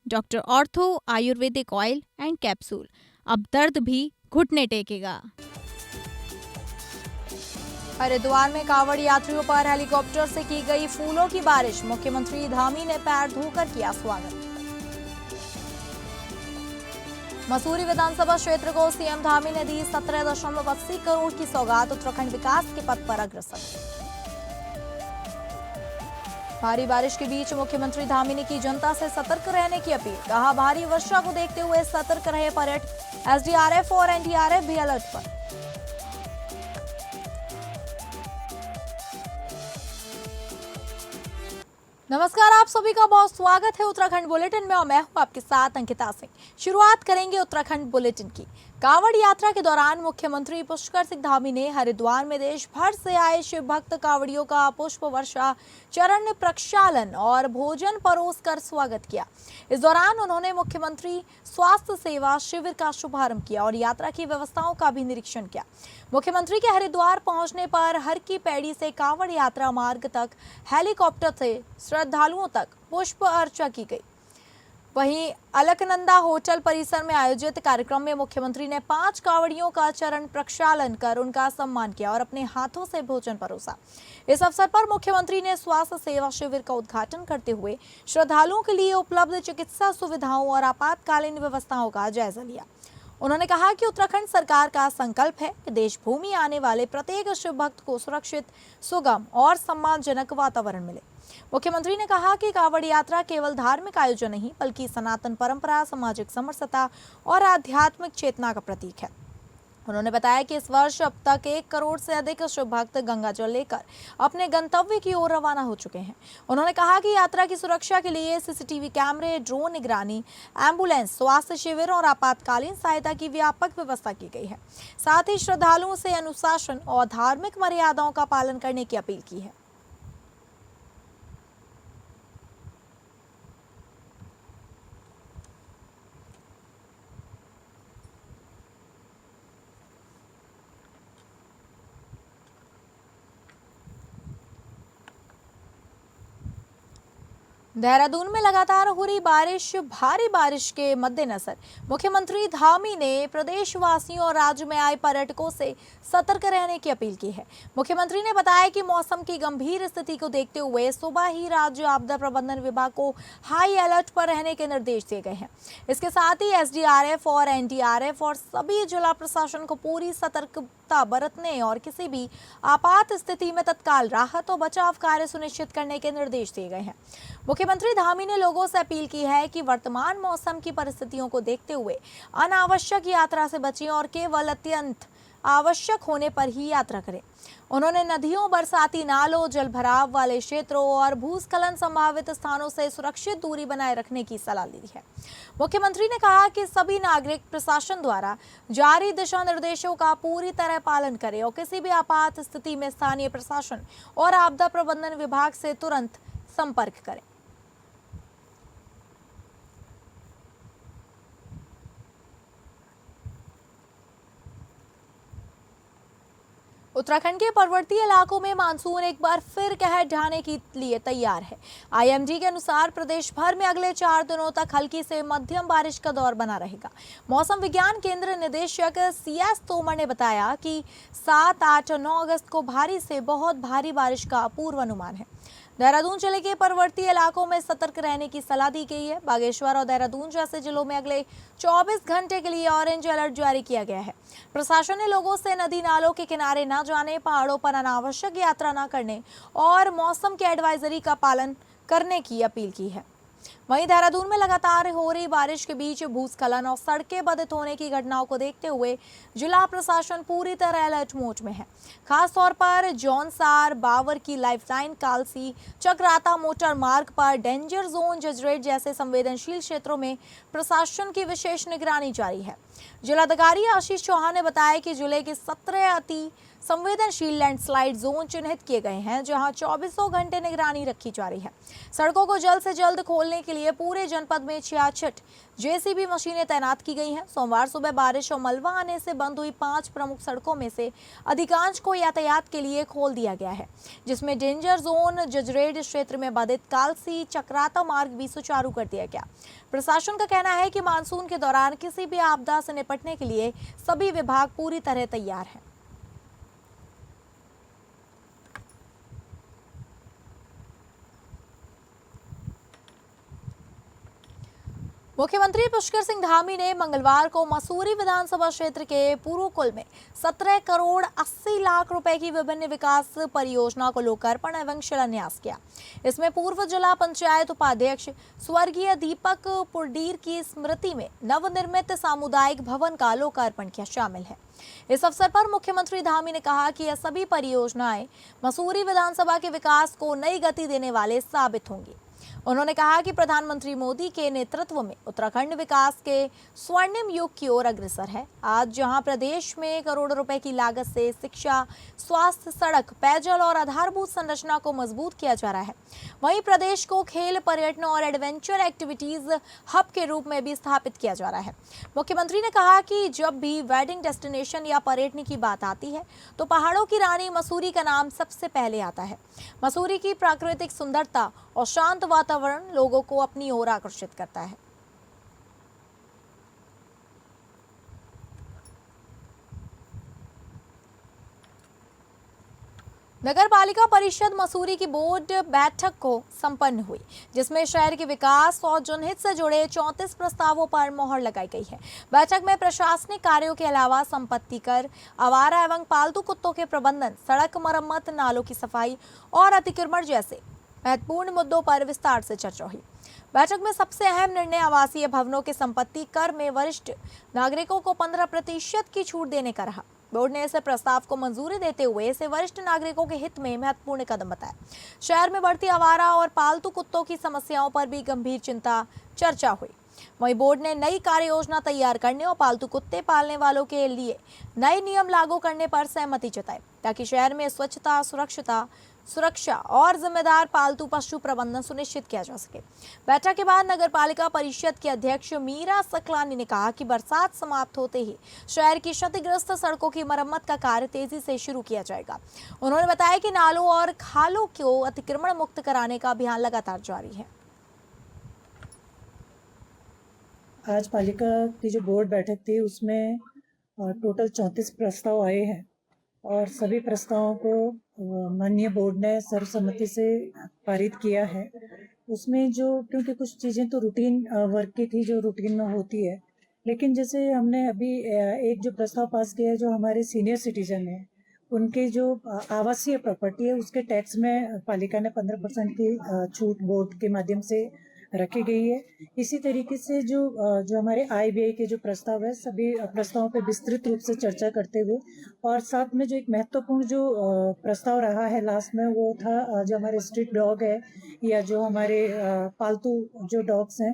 Doctor ortho Ayurvedic oil and capsule. अब दर्द भी घुटने टेकेगा। हरिद्वार में कांवड़ यात्रियों पर हेलीकॉप्टर से की गई फूलों की बारिश। मुख्यमंत्री धामी ने पैर धोकर किया स्वागत। मसूरी विधानसभा क्षेत्र को सीएम धामी ने दी 17.80 करोड़ की सौगात। उत्तराखंड विकास के पथ पर अग्रसर। भारी बारिश के बीच मुख्यमंत्री धामी ने की जनता से सतर्क रहने की अपील। कहा, भारी वर्षा को देखते हुए सतर्क रहे पर्यटक। एसडीआरएफ और एनडीआरएफ भी अलर्ट पर। नमस्कार, आप सभी का बहुत स्वागत है उत्तराखंड बुलेटिन में और मैं हूं आपके साथ अंकिता सिंह। शुरुआत करेंगे उत्तराखंड बुलेटिन की। कांवड़ यात्रा के दौरान मुख्यमंत्री पुष्कर सिंह धामी ने हरिद्वार में देश भर से आए शिव भक्त कांवड़ियों का पुष्प वर्षा, चरण प्रक्षालन और भोजन परोसकर स्वागत किया। इस दौरान उन्होंने मुख्यमंत्री स्वास्थ्य सेवा शिविर का शुभारंभ किया और यात्रा की व्यवस्थाओं का भी निरीक्षण किया। मुख्यमंत्री के हरिद्वार पहुंचने पर हर की पैड़ी से कांवड़ यात्रा मार्ग तक हेलीकॉप्टर से श्रद्धालुओं तक पुष्प अर्चना की गई। वहीं अलकनंदा होटल परिसर में आयोजित कार्यक्रम में मुख्यमंत्री ने 5 कांवड़ियों का चरण प्रक्षालन कर उनका सम्मान किया और अपने हाथों से भोजन परोसा। इस अवसर पर मुख्यमंत्री ने स्वास्थ्य सेवा शिविर का उद्घाटन करते हुए श्रद्धालुओं के लिए उपलब्ध चिकित्सा सुविधाओं और आपातकालीन व्यवस्थाओं का जायजा लिया। उन्होंने कहा कि उत्तराखंड सरकार का संकल्प है कि देश भूमि आने वाले प्रत्येक शिव भक्त को सुरक्षित, सुगम और सम्मानजनक वातावरण मिले। मुख्यमंत्री ने कहा कि कांवड़ यात्रा केवल धार्मिक आयोजन नहीं बल्कि सनातन परंपरा, सामाजिक समरसता और आध्यात्मिक चेतना का प्रतीक है। उन्होंने बताया कि इस वर्ष अब तक 1 करोड़ से अधिक शिव भक्त गंगा जल लेकर अपने गंतव्य की ओर रवाना हो चुके हैं। उन्होंने कहा कि यात्रा की सुरक्षा के लिए सीसीटीवी कैमरे, ड्रोन निगरानी, एम्बुलेंस, स्वास्थ्य शिविर और आपातकालीन सहायता की व्यापक व्यवस्था की गई है। साथ ही श्रद्धालुओं से अनुशासन और धार्मिक मर्यादाओं का पालन करने की अपील की है। देहरादून में लगातार हो रही भारी बारिश के मद्देनजर मुख्यमंत्री धामी ने प्रदेशवासियों और राज्य में आए पर्यटकों से सतर्क रहने की अपील की है। मुख्यमंत्री ने बताया कि मौसम की गंभीर स्थिति को देखते हुए सुबह ही राज्य आपदा प्रबंधन विभाग को हाई अलर्ट पर रहने के निर्देश दिए गए हैं। इसके साथ ही एसडीआरएफ और एनडीआरएफ और सभी जिला प्रशासन को पूरी सतर्कता बरतने और किसी भी आपात स्थिति में तत्काल राहत और बचाव कार्य सुनिश्चित करने के निर्देश दिए गए हैं। मुख्यमंत्री धामी ने लोगों से अपील की है कि वर्तमान मौसम की परिस्थितियों को देखते हुए अनावश्यक यात्रा से बचें और केवल अत्यंत आवश्यक होने पर ही यात्रा करें। उन्होंने नदियों, बरसाती नालों, जल भराव वाले क्षेत्रों और भूस्खलन संभावित स्थानों से सुरक्षित दूरी बनाए रखने की सलाह दी है। मुख्यमंत्री ने कहा कि सभी नागरिक प्रशासन द्वारा जारी दिशा निर्देशों का पूरी तरह पालन करें और किसी भी आपात स्थिति में स्थानीय प्रशासन और आपदा प्रबंधन विभाग से तुरंत संपर्क करें। उत्तराखंड के पर्वतीय इलाकों में मानसून एक बार फिर कहर ढाने के लिए तैयार है। आईएमडी के अनुसार प्रदेश भर में अगले 4 दिनों तक हल्की से मध्यम बारिश का दौर बना रहेगा। मौसम विज्ञान केंद्र निदेशक सीएस तोमर ने बताया कि 7, 8 और 9 अगस्त को भारी से बहुत भारी बारिश का पूर्वानुमान है। देहरादून जिले के पर्वतीय इलाकों में सतर्क रहने की सलाह दी गई है। बागेश्वर और देहरादून जैसे जिलों में अगले 24 घंटे के लिए ऑरेंज अलर्ट जारी किया गया है। प्रशासन ने लोगों से नदी नालों के किनारे न जाने, पहाड़ों पर अनावश्यक यात्रा न करने और मौसम के एडवाइजरी का पालन करने की अपील की है। वहीं देहरादून में लगातार हो रही बारिश के बीच भूस्खलन और सड़कें बाधित होने की घटनाओं को देखते हुए जिला प्रशासन पूरी तरह अलर्ट मोड में है। खास तौर पर जौनसार, बावर की लाइफलाइन, कालसी, चक्राता मोटर मार्ग पर डेंजर जोन, जजरेट जैसे संवेदनशील क्षेत्रों में प्रशासन की विशेष निगरानी जारी है। जिलाधिकारी आशीष चौहान ने बताया कि जिले के 17 अति संवेदनशील लैंडस्लाइड जोन चिन्हित किए गए हैं, जहां 24 घंटे निगरानी रखी जा रही है। सड़कों को जल्द से जल्द खोलने के लिए पूरे जनपद में 66 जेसीबी मशीनें तैनात की गई हैं। सोमवार सुबह बारिश और मलबा आने से बंद हुई 5 प्रमुख सड़कों में से अधिकांश को यातायात के लिए खोल दिया गया है, जिसमें डेंजर जोन जजरेड क्षेत्र में बाधित कालसी चक्राता मार्ग भी सुचारू कर दिया गया। प्रशासन का कहना है कि मानसून के दौरान किसी भी आपदा से निपटने के लिए सभी विभाग पूरी तरह तैयार हैं। मुख्यमंत्री पुष्कर सिंह धामी ने मंगलवार को मसूरी विधानसभा क्षेत्र के पूर्वकुल में 17 करोड़ 80 लाख रुपए की विभिन्न विकास परियोजना को लोकार्पण एवं शिलान्यास किया। इसमें पूर्व जिला पंचायत उपाध्यक्ष स्वर्गीय दीपक पुरडीर की स्मृति में नवनिर्मित सामुदायिक भवन का लोकार्पण किया शामिल है। इस अवसर पर मुख्यमंत्री धामी ने कहा कि यह सभी परियोजनाएं मसूरी विधानसभा के विकास को नई गति देने वाले साबित होंगी। उन्होंने कहा कि प्रधानमंत्री मोदी के नेतृत्व में उत्तराखंड विकास के स्वर्णिम युग की ओर अग्रसर है। आज जहां प्रदेश में करोड़ों रुपए की लागत से शिक्षा, स्वास्थ्य, सड़क, पेयजल और आधारभूत संरचना को मजबूत किया जा रहा है, वहीं प्रदेश को खेल, पर्यटन और एडवेंचर एक्टिविटीज हब के रूप में भी स्थापित किया जा रहा है। मुख्यमंत्री ने कहा कि जब भी वेडिंग डेस्टिनेशन या पर्यटन की बात आती है तो पहाड़ों की रानी मसूरी का नाम सबसे पहले आता है। मसूरी की प्राकृतिक सुंदरता और शांत वातावरण लोगों को अपनी ओर आकर्षित करता है। नगर पालिका परिषद मसूरी की बोर्ड बैठक को संपन्न हुई, जिसमें शहर के विकास और जनहित से जुड़े 34 प्रस्तावों पर मोहर लगाई गई है। बैठक में प्रशासनिक कार्यों के अलावा संपत्ति कर, आवारा एवं पालतू कुत्तों के प्रबंधन, सड़क मरम्मत, नालों की सफाई और अतिक्रमण जैसे महत्वपूर्ण मुद्दों पर विस्तार से चर्चा हुई। बैठक में सबसे अहम निर्णय आवासीय भवनों के संपत्ति कर में वरिष्ठ नागरिकों को 15% की छूट देने का रहा। बोर्ड ने इस प्रस्ताव को मंजूरी देते हुए इसे वरिष्ठ नागरिकों के हित में महत्वपूर्ण कदम बताया। शहर में बढ़ती आवारा और पालतू कुत्तों की समस्याओं पर भी गंभीर चर्चा हुई। वहीं बोर्ड ने नई कार्य योजना तैयार करने और पालतू कुत्ते पालने वालों के लिए नए नियम लागू करने पर सहमति जताई, ताकि शहर में स्वच्छता, सुरक्षा और जिम्मेदार पालतू पशु प्रबंधन सुनिश्चित किया जा सके। बैठक के बाद नगर पालिका परिषद की अध्यक्ष मीरा सकलानी ने कहा कि बरसात समाप्त होते ही शहर की क्षतिग्रस्त सड़कों की मरम्मत का कार्य तेजी से शुरू किया जाएगा। उन्होंने बताया कि नालों और खालों को अतिक्रमण मुक्त कराने का अभियान लगातार जारी है। आज पालिका की जो बोर्ड बैठक थी उसमें टोटल 34 प्रस्ताव आए हैं और सभी प्रस्तावों को माननीय बोर्ड ने सर्वसम्मति से पारित किया है। उसमें जो क्योंकि कुछ चीज़ें तो रूटीन वर्क की थी जो रूटीन में होती है, लेकिन जैसे हमने अभी एक जो प्रस्ताव पास किया है, जो हमारे सीनियर सिटीजन हैं उनके जो आवासीय प्रॉपर्टी है उसके टैक्स में पालिका ने 15% की छूट बोर्ड के माध्यम से रखी गई है। इसी तरीके से जो हमारे IBI के जो प्रस्ताव है, सभी प्रस्तावों पर विस्तृत रूप से चर्चा करते हुए और साथ में जो एक महत्वपूर्ण जो प्रस्ताव रहा है लास्ट में, वो था जो हमारे स्ट्रीट डॉग है या जो हमारे पालतू जो डॉग्स हैं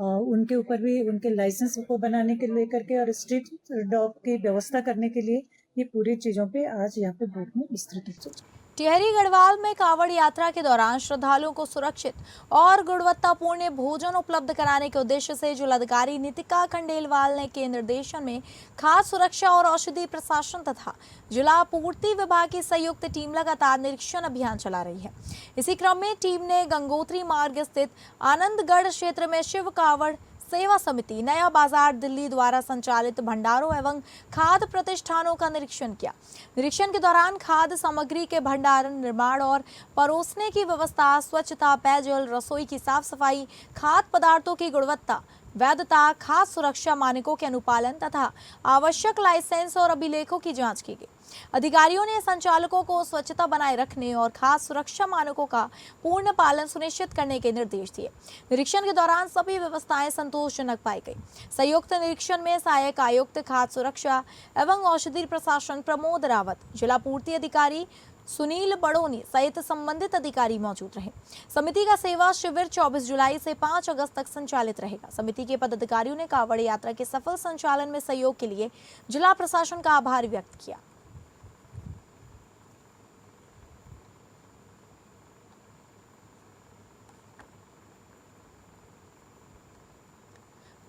उनके ऊपर भी उनके लाइसेंस को बनाने के लेकर के और स्ट्रीट डॉग की व्यवस्था करने के लिए ये पूरी चीज़ों पे आज यहाँ पे बोर्ड में विस्तृत रूप से। टिहरी गढ़वाल में कांवड़ यात्रा के दौरान श्रद्धालुओं को सुरक्षित और गुणवत्तापूर्ण भोजन उपलब्ध कराने के उद्देश्य से जिलाधिकारी नितिका खंडेलवाल ने के निर्देशन में खाद्य सुरक्षा और औषधि प्रशासन तथा जिला पूर्ति विभाग की संयुक्त टीम लगातार निरीक्षण अभियान चला रही है। इसी क्रम में टीम ने गंगोत्री मार्ग स्थित आनंदगढ़ क्षेत्र में शिव कांवड़ सेवा समिति, नया बाजार दिल्ली द्वारा संचालित भंडारों एवं खाद्य प्रतिष्ठानों का निरीक्षण किया। निरीक्षण के दौरान खाद्य सामग्री के भंडारण, निर्माण और परोसने की व्यवस्था, स्वच्छता, पेयजल, रसोई की साफ सफाई, खाद्य पदार्थों की गुणवत्ता, वैधता, खाद्य सुरक्षा मानकों के अनुपालन तथा आवश्यक लाइसेंस और अभिलेखों की जांच की गई। अधिकारियों ने संचालकों को स्वच्छता बनाए रखने और खाद्य सुरक्षा मानकों का पूर्ण पालन सुनिश्चित करने के निर्देश दिए। निरीक्षण के दौरान सभी व्यवस्थाएं संतोषजनक पाई गई। संयुक्त निरीक्षण में सहायक आयुक्त खाद्य सुरक्षा एवं औषधि प्रशासन प्रमोद रावत, जिला पूर्ति अधिकारी सुनील बड़ोनी सहित संबंधित अधिकारी मौजूद रहे। समिति का सेवा शिविर 24 जुलाई से 5 अगस्त तक संचालित रहेगा। समिति के पदाधिकारियों ने कांवड़ यात्रा के सफल संचालन में सहयोग के लिए जिला प्रशासन का आभार व्यक्त किया।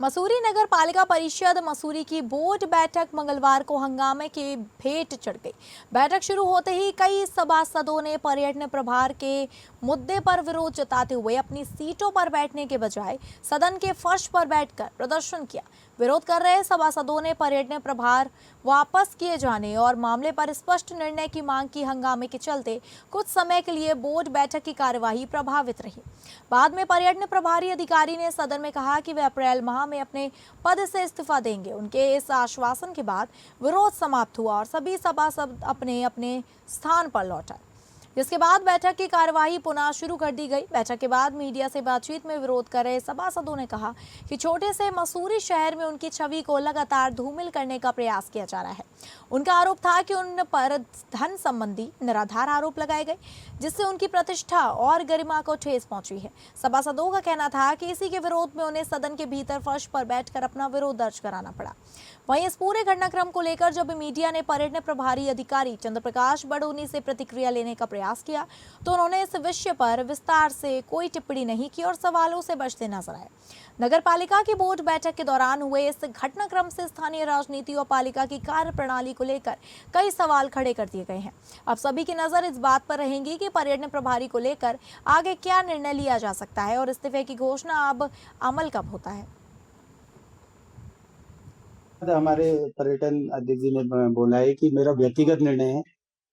मसूरी नगर पालिका परिषद मसूरी की बोर्ड बैठक मंगलवार को हंगामे की भेंट चढ़ गई। बैठक शुरू होते ही कई सभासदों ने पर्यटन प्रभार के मुद्दे पर विरोध जताते हुए अपनी सीटों पर बैठने के बजाय सदन के फर्श पर बैठकर प्रदर्शन किया। विरोध कर रहे सभासदों ने पर्यटन प्रभार वापस किए जाने और मामले पर स्पष्ट निर्णय की मांग की। हंगामे के चलते कुछ समय के लिए बोर्ड बैठक की कार्यवाही प्रभावित रही। बाद में पर्यटन प्रभारी अधिकारी ने सदन में कहा कि वे अप्रैल माह में अपने पद से इस्तीफा देंगे। उनके इस आश्वासन के बाद विरोध समाप्त हुआ और सभी सभासद अपने अपने स्थान पर लौट आए, जिसके बाद बैठक की कार्यवाही पुनः शुरू कर दी गई। बैठक के बाद मीडिया से बातचीत में विरोध कर रहे सभासदों ने कहा कि छोटे से मसूरी शहर में उनकी छवि को लगातार धूमिल करने का प्रयास किया जा रहा है। उनका आरोप था कि उन पर धन संबंधी निराधार आरोप लगाए गए, जिससे उनकी प्रतिष्ठा और गरिमा को ठेस पहुंची है। सभासदों का कहना था कि इसी के विरोध में उन्हें सदन के भीतर फर्श पर बैठकर अपना विरोध दर्ज कराना पड़ा। वहीं इस पूरे घटनाक्रम को लेकर जब मीडिया ने पर्यटन प्रभारी अधिकारी चंद्रप्रकाश बड़ोनी से प्रतिक्रिया लेने का प्रयास किया तो उन्होंने इस विषय पर विस्तार से कोई टिप्पणी नहीं की और सवालों से बचते नजर आए। नगर पालिका की बोर्ड बैठक के दौरान हुए इस घटनाक्रम से स्थानीय राजनीति और पालिका की कार्य प्रणाली को लेकर कई सवाल खड़े कर दिए गए हैं। अब सभी की नजर इस बात पर रहेगी कि पर्यटन प्रभारी को लेकर आगे क्या निर्णय लिया जा सकता है और इस्तीफे की घोषणा अब अमल कब होता है। हमारे पर्यटन अध्यक्ष जी ने बोला है कि मेरा व्यक्तिगत निर्णय है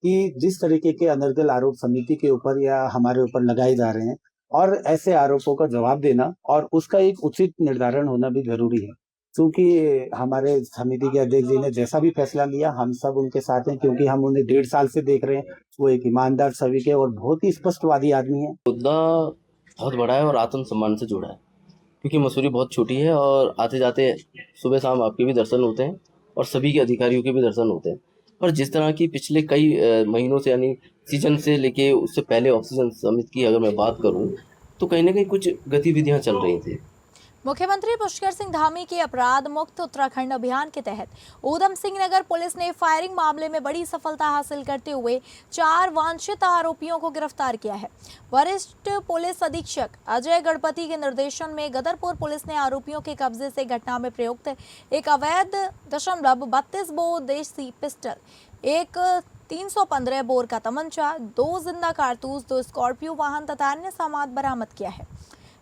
कि जिस तरीके के अनर्गल आरोप समिति के ऊपर या हमारे ऊपर लगाए जा रहे हैं और ऐसे आरोपों का जवाब देना और उसका एक उचित निर्धारण होना भी जरूरी है, क्योंकि हमारे समिति के अध्यक्ष जी ने जैसा भी फैसला लिया हम सब उनके साथ हैं, क्योंकि हम उन्हें 1.5 साल से देख रहे हैं। वो एक ईमानदार छवि के और बहुत ही स्पष्टवादी आदमी है। मुद्दा बहुत बड़ा है और आत्मसम्मान से जुड़ा है, क्योंकि मसूरी बहुत छोटी है और आते जाते सुबह शाम आपके भी दर्शन होते हैं और सभी के अधिकारियों के भी दर्शन होते हैं। पर जिस तरह की पिछले कई महीनों से यानी सीजन से लेके उससे पहले ऑक्सीजन समिट की अगर मैं बात करूं तो कहीं ना कहीं कुछ गतिविधियां चल रही थी। मुख्यमंत्री पुष्कर सिंह धामी के अपराध मुक्त उत्तराखंड अभियान के तहत ऊधम सिंह नगर पुलिस ने फायरिंग मामले में बड़ी सफलता हासिल करते हुए 4 वांछित आरोपियों को गिरफ्तार किया है। वरिष्ठ पुलिस अधीक्षक अजय गणपति के निर्देशन में गदरपुर पुलिस ने आरोपियों के कब्जे से घटना में प्रयुक्त एक अवैध 32 बोर देसी पिस्टल, एक 315 बोर का तमंचा, 2 जिंदा कारतूस, 2 स्कॉर्पियो वाहन तथा अन्य सामान बरामद किया है।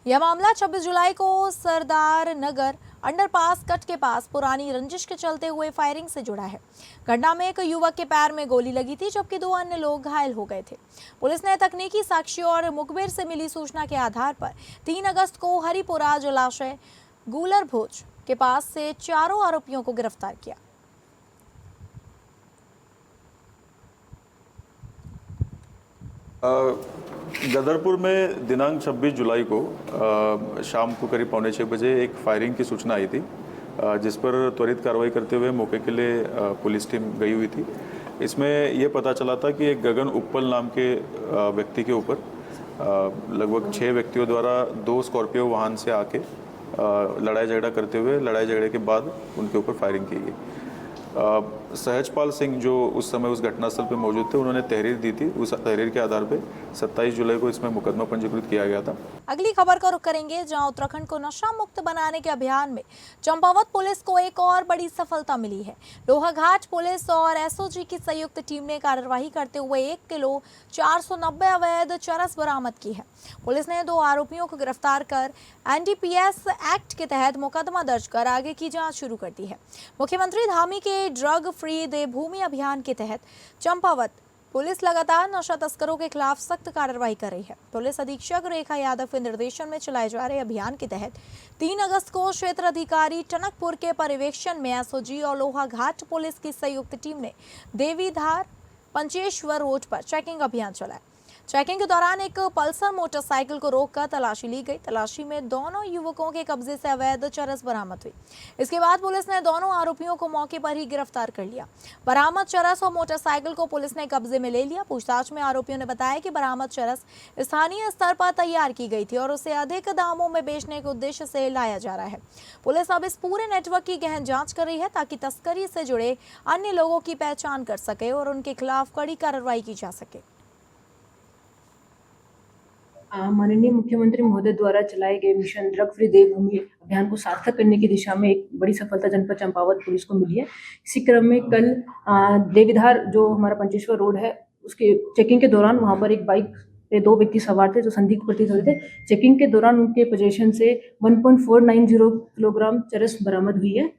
यह मामला 26 जुलाई को सरदार नगर अंडरपास कट के पास पुरानी रंजिश के चलते हुए फायरिंग से जुड़ा है। घटना में एक युवक के पैर में गोली लगी थी, जबकि 2 अन्य लोग घायल हो गए थे। पुलिस ने तकनीकी साक्ष्यों और मुखबिर से मिली सूचना के आधार पर 3 अगस्त को हरिपुरा जलाशय गूलर भोज के पास से 4 आरोपियों को गिरफ्तार किया। गदरपुर में दिनांक 26 जुलाई को शाम को करीब 5:45 बजे एक फायरिंग की सूचना आई थी, जिस पर त्वरित कार्रवाई करते हुए मौके के लिए पुलिस टीम गई हुई थी। इसमें यह पता चला था कि एक गगन उप्पल नाम के व्यक्ति के ऊपर लगभग 6 व्यक्तियों द्वारा 2 स्कॉर्पियो वाहन से आके लड़ाई झगड़ा करते हुए लड़ाई झगड़े के बाद उनके ऊपर फायरिंग की गई। सहजपाल सिंह जो उस समय उस घटनास्थल पर मौजूद थे, उन्होंने तहरीर दी थी। उस तहरीर के आधार पे 27 जुलाई को इसमें मुकदमा पंजीकृत किया गया था। अगली खबर का रुख करेंगे, जहां उत्तराखंड को नशा मुक्त बनाने के अभियान में चंपावत पुलिस को एक और बड़ी सफलता मिली है। लोहाघाट पुलिस और एसओजी की संयुक्त टीम ने कार्यवाही करते हुए 1 किलो 490 अवैध चरस बरामद की है। पुलिस ने 2 आरोपियों को गिरफ्तार कर एनडीपीएस एक्ट के तहत मुकदमा दर्ज कर आगे की जांच शुरू कर दी है। मुख्यमंत्री धामी के ड्रग फ्री देवभूमि अभियान के तहत चंपावत पुलिस लगातार नशा तस्करों के खिलाफ सख्त कार्रवाई कर रही है। पुलिस अधीक्षक रेखा यादव के निर्देशन में चलाए जा रहे अभियान के तहत 3 अगस्त को क्षेत्र अधिकारी टनकपुर के पर्यवेक्षण में एसओजी और लोहाघाट पुलिस की संयुक्त टीम ने देवीधार पंचेश्वर रोड पर चेकिंग अभियान चलाया। चेकिंग के दौरान एक पल्सर मोटरसाइकिल को रोककर तलाशी ली गई। तलाशी में दोनों युवकों के कब्जे से अवैध चरस बरामद हुई। इसके बाद पुलिस ने दोनों आरोपियों को मौके पर ही गिरफ्तार कर लिया। बरामद चरस और मोटरसाइकिल को पुलिस ने कब्जे में ले लिया। पूछताछ में आरोपियों ने बताया कि बरामद चरस स्थानीय स्तर पर तैयार की गई थी और उसे अधिक दामों में बेचने के उद्देश्य से लाया जा रहा है। पुलिस अब इस पूरे नेटवर्क की गहन जाँच कर रही है ताकि तस्करी से जुड़े अन्य लोगों की पहचान कर सके और उनके खिलाफ कड़ी कार्रवाई की जा सके। माननीय मुख्यमंत्री महोदय द्वारा चलाए गए मिशन ड्रग फ्री देवभूमि अभियान को सार्थक करने की दिशा में एक बड़ी सफलता जनपद चंपावत पुलिस को मिली है। इसी क्रम में कल देवीधार जो हमारा पंचेश्वर रोड है उसके चेकिंग के दौरान वहां पर एक बाइक पे 2 व्यक्ति सवार थे जो संदिग्ध प्रतीत हो रहे थे। चेकिंग के दौरान उनके पोजीशन से 1.490 किलोग्राम चरस बरामद हुई है।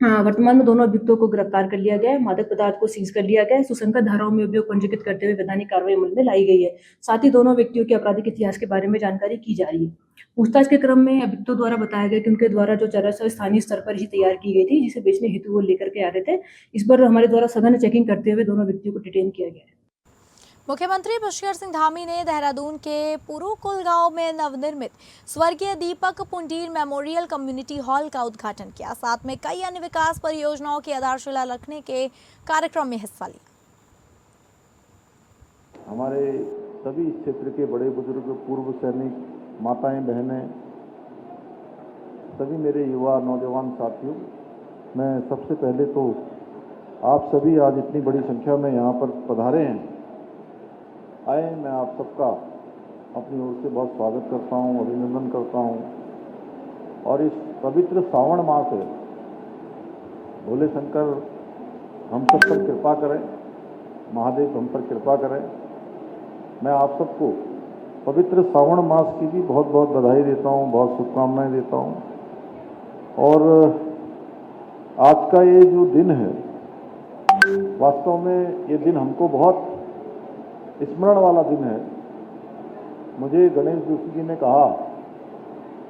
वर्तमान में दोनों अभियुक्तों को गिरफ्तार कर लिया गया है। मादक पदार्थ को सीज कर लिया गया है। सुसंगत धाराओं में अभियोग पंजीकृत करते हुए वैधानिक कार्रवाई अमल में लाई गई है। साथ ही दोनों व्यक्तियों के आपराधिक इतिहास के बारे में जानकारी की जा रही है। पूछताछ के क्रम में अभियुक्तों द्वारा बताया गया कि उनके द्वारा जो चरस है स्थानीय स्तर पर ही तैयार की गई थी, जिसे बेचने हेतु वो लेकर के आ रहे थे। इस पर हमारे द्वारा सघन चेकिंग करते हुए दोनों व्यक्तियों को डिटेन किया गया है। मुख्यमंत्री पुष्कर सिंह धामी ने देहरादून के पुरुकुल गांव में नवनिर्मित स्वर्गीय दीपक पुंडीर मेमोरियल कम्युनिटी हॉल का उद्घाटन किया। साथ में कई अन्य विकास परियोजनाओं की आधारशिला रखने के कार्यक्रम में हिस्सा लिया। हमारे सभी क्षेत्र के बड़े बुजुर्ग, पूर्व सैनिक, माताएं, बहनें, सभी मेरे युवा नौजवान साथियों, मैं सबसे पहले तो आप सभी आज इतनी बड़ी संख्या में यहाँ पर पधारे हैं, आए, मैं आप सबका अपनी ओर से बहुत स्वागत करता हूँ, अभिनंदन करता हूँ। और इस पवित्र सावन मास है, भोले शंकर हम सब पर कृपा करें, महादेव हम पर कृपा करें। मैं आप सबको पवित्र सावन मास की भी बहुत बहुत बधाई देता हूँ, बहुत शुभकामनाएं देता हूँ। और आज का ये जो दिन है, वास्तव में ये दिन हमको बहुत स्मरण वाला दिन है। मुझे गणेश जोशी जी ने कहा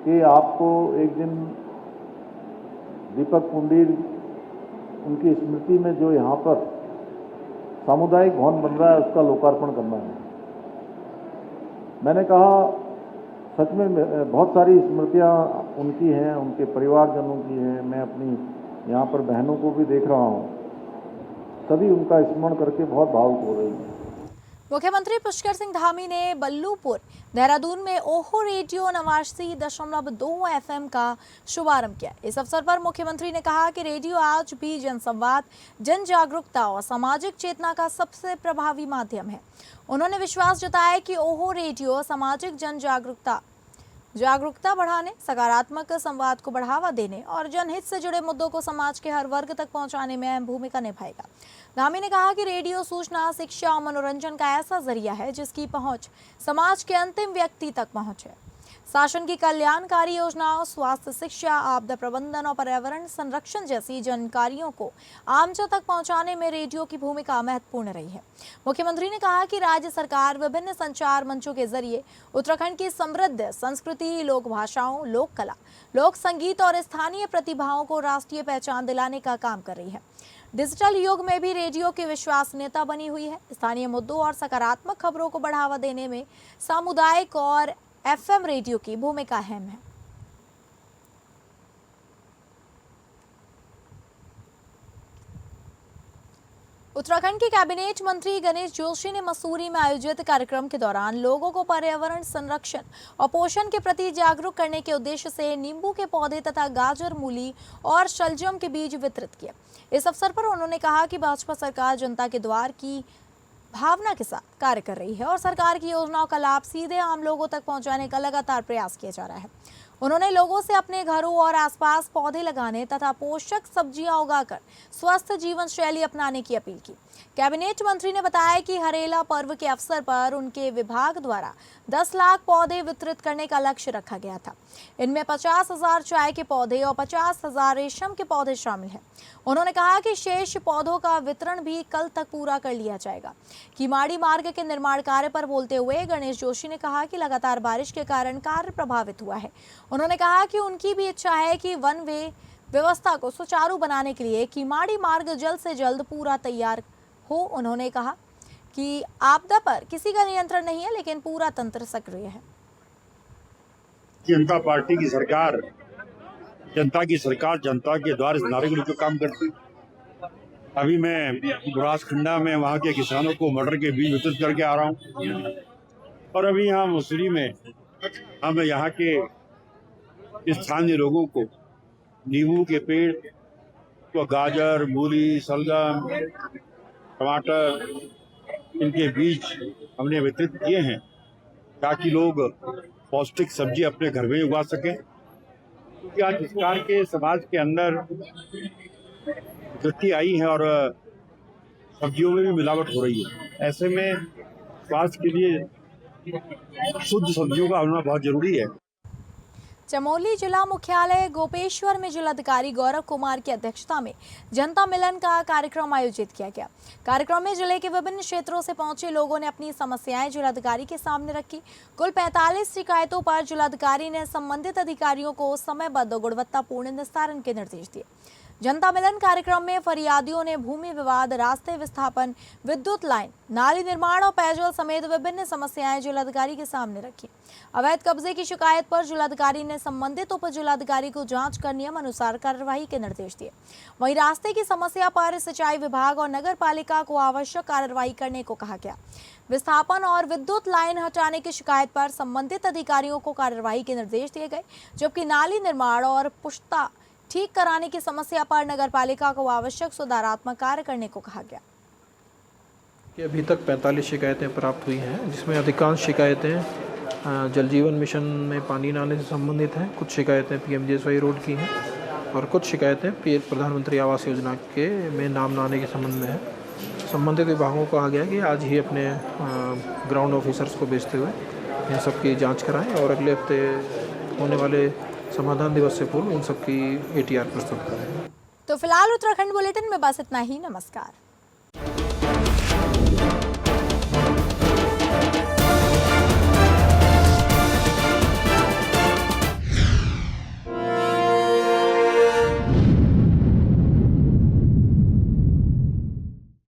कि आपको एक दिन दीपक पुंडीर, उनकी स्मृति में जो यहाँ पर सामुदायिक भवन बन रहा है उसका लोकार्पण करना है। मैंने कहा सच में बहुत सारी स्मृतियाँ उनकी हैं, उनके परिवारजनों की हैं। मैं अपनी यहाँ पर बहनों को भी देख रहा हूँ, सभी उनका स्मरण करके बहुत भावुक हो रही हैं। मुख्यमंत्री पुष्कर सिंह धामी ने बल्लूपुर देहरादून में ओहो रेडियो 89.2 FM का शुभारंभ किया। इस अवसर पर मुख्यमंत्री ने कहा कि रेडियो आज भी जनसंवाद, जन जागरूकता और सामाजिक चेतना का सबसे प्रभावी माध्यम है। उन्होंने विश्वास जताया कि ओहो रेडियो सामाजिक जन जागरूकता बढ़ाने, सकारात्मक संवाद को बढ़ावा देने और जनहित से जुड़े मुद्दों को समाज के हर वर्ग तक पहुंचाने में अहम भूमिका निभाएगा। धामी ने कहा कि रेडियो सूचना, शिक्षा और मनोरंजन का ऐसा जरिया है जिसकी पहुंच समाज के अंतिम व्यक्ति तक पहुंचे। शासन की कल्याणकारी योजनाओं, स्वास्थ्य, शिक्षा, आपदा प्रबंधन और पर्यावरण संरक्षण जैसी जानकारियों को आमजन तक पहुंचाने में रेडियो की भूमिका महत्वपूर्ण रही है। मुख्यमंत्री ने कहा कि राज्य सरकार विभिन्न संचार मंचों के जरिए उत्तराखंड की समृद्ध संस्कृति, लोक भाषाओं, लोक कला, लोक संगीत और स्थानीय प्रतिभाओं को राष्ट्रीय पहचान दिलाने का काम कर रही है। डिजिटल युग में भी रेडियो की विश्वसनीयता बनी हुई है। स्थानीय मुद्दों और सकारात्मक खबरों को बढ़ावा देने में सामुदायिक और FM रेडियो की भूमिका अहम है। उत्तराखंड के कैबिनेट मंत्री गणेश जोशी ने मसूरी में आयोजित कार्यक्रम के दौरान लोगों को पर्यावरण संरक्षण और पोषण के प्रति जागरूक करने के उद्देश्य से नींबू के पौधे तथा गाजर, मूली और शलजम के बीज वितरित किए। इस अवसर पर उन्होंने कहा कि भाजपा सरकार जनता के द्वार की भावना के साथ कार्य कर रही है और सरकार की योजनाओं का लाभ सीधे आम लोगों तक पहुंचाने का लगातार प्रयास किया जा रहा है। उन्होंने लोगों से अपने घरों और आसपास पौधे लगाने तथा पोषक सब्जियां उगाकर स्वस्थ जीवन शैली अपनाने की अपील की। कैबिनेट मंत्री ने बताया कि हरेला पर्व के अवसर पर उनके विभाग द्वारा 10 लाख पौधे वितरित करने का लक्ष्य रखा गया था। इनमें 50,000 चाय के पौधे और 50,000 रेशम के पौधे शामिल हैं। उन्होंने कहा कि शेष पौधों का वितरण भी कल तक पूरा कर लिया जाएगा। किमाड़ी मार्ग के निर्माण कार्य पर बोलते हुए गणेश जोशी ने कहा कि लगातार बारिश के कारण कार्य प्रभावित हुआ है। उन्होंने कहा कि उनकी भी इच्छा है कि वन वे व्यवस्था को सुचारू बनाने के लिए किमाड़ी मार्ग जल्द से जल्द पूरा तैयार हो। उन्होंने कहा कि आपदा पर किसी का नियंत्रण नहीं है, लेकिन पूरा तंत्र सक्रिय है। जनता पार्टी की सरकार, जनता के द्वार से नागरिक जो काम करती। अभी मैं बुरासखंडा में वहाँ के किसानों को मटर के बीज वितरित करके आ रहा हूँ और अभी यहाँ मसूरी में हम यहाँ के स्थानीय लोगों को नींबू के पेड़ तो गाजर, मूली, शलजम, टमाटर, इनके बीज हमने वितरित किए हैं ताकि लोग पौष्टिक सब्जी अपने घर में उगा सकें, क्योंकि आज इस प्रकार के समाज के अंदर गति आई है और सब्जियों में भी मिलावट हो रही है। ऐसे में स्वास्थ्य के लिए शुद्ध सब्जियों का होना बहुत जरूरी है। चमोली जिला मुख्यालय गोपेश्वर में जिलाधिकारी गौरव कुमार की अध्यक्षता में जनता मिलन का कार्यक्रम आयोजित किया गया। कार्यक्रम में जिले के विभिन्न क्षेत्रों से पहुंचे लोगों ने अपनी समस्याएं जिलाधिकारी के सामने रखी। कुल 45 शिकायतों पर जिलाधिकारी ने संबंधित अधिकारियों को समयबद्ध और गुणवत्तापूर्ण निस्तारण के निर्देश दिए। जनता मिलन कार्यक्रम में फरियादियों ने भूमि विवाद, रास्ते विस्थापन, विद्युत लाइन, नाली निर्माण और पेयजल समेत विभिन्न समस्याएं जिलाधिकारी के सामने रखी। अवैध कब्जे की शिकायत पर जिलाधिकारी ने संबंधित उप जिलाधिकारी को जांच कर नियम अनुसार कार्रवाई के निर्देश दिए। वहीं रास्ते की समस्या पर सिंचाई विभाग और नगर पालिका को आवश्यक कार्रवाई करने को कहा गया। विस्थापन और विद्युत लाइन हटाने की शिकायत पर संबंधित अधिकारियों को कार्रवाई के निर्देश दिए गए, जबकि नाली निर्माण और पुश्ता ठीक कराने की समस्या पर नगर पालिका को आवश्यक सुधारात्मक कार्य करने को कहा गया। अभी तक 45 शिकायतें प्राप्त हुई हैं, जिसमें अधिकांश शिकायतें जल जीवन मिशन में पानी न आने से संबंधित हैं, कुछ शिकायतें PMGSY रोड की हैं और कुछ शिकायतें प्रधानमंत्री आवास योजना के में नाम न आने के संबंध में है। संबंधित विभागों को कहा गया कि आज ही अपने ग्राउंड ऑफिसर्स को भेजते हुए इन सब की जाँच कराएँ और अगले हफ्ते होने वाले समाधान दिवस से पूर्व उन सबकी ATR प्रस्तुत करें। तो फिलहाल उत्तराखंड बुलेटिन में बस इतना ही। नमस्कार।